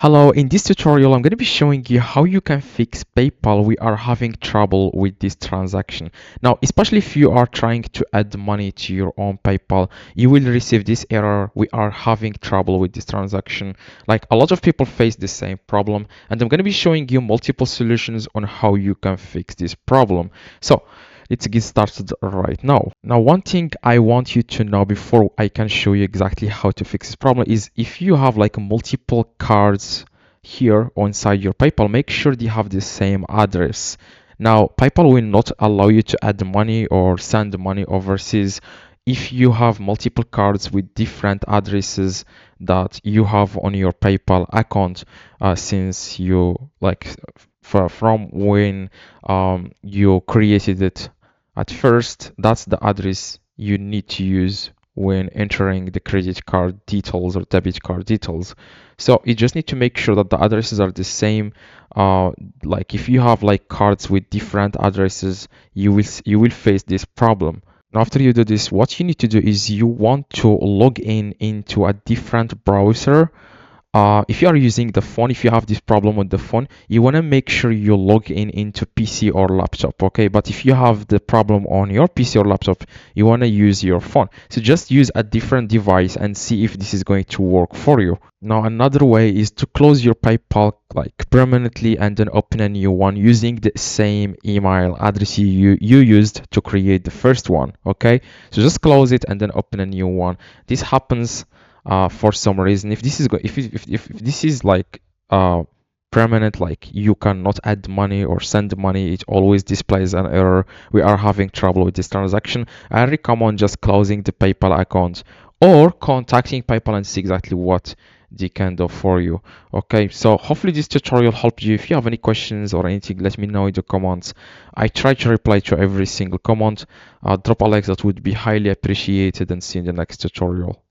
Hello, in this tutorial I'm going to be showing you how you can fix PayPal. We are having trouble with this transaction. Now, especially if you are trying to add money to your own PayPal, you will receive this error. We are having trouble with this transaction. Like a lot of people face the same problem, and I'm going to be showing you multiple solutions on how you can fix this problem. So let's get started right now. Now, one thing I want you to know before I can show you exactly how to fix this problem is if you have like multiple cards here inside your PayPal, make sure they have the same address. Now, PayPal will not allow you to add money or send money overseas if you have multiple cards with different addresses that you have on your PayPal account since you from when you created it at first. That's the address you need to use when entering the credit card details or debit card details. So you just need to make sure that the addresses are the same. Like if you have like cards with different addresses, you will face this problem. Now, after you do this, what you need to do is you want to log in into a different browser. If you are using the phone, if you have this problem with the phone, you want to make sure you log in into PC or laptop, okay? But if you have the problem on your PC or laptop, you want to use your phone. So just use a different device and see if this is going to work for you. Now, another way is to close your PayPal like permanently and then open a new one using the same email address you used to create the first one, okay? So just close it and then open a new one. This happens for some reason. If this is if this is like permanent, like you cannot add money or send money, it always displays an error. We are having trouble with this transaction. I recommend just closing the PayPal account or contacting PayPal and see exactly what they can do for you. Okay, so hopefully this tutorial helped you. If you have any questions or anything, let me know in the comments. I try to reply to every single comment. Drop a like, that would be highly appreciated, and see you in the next tutorial.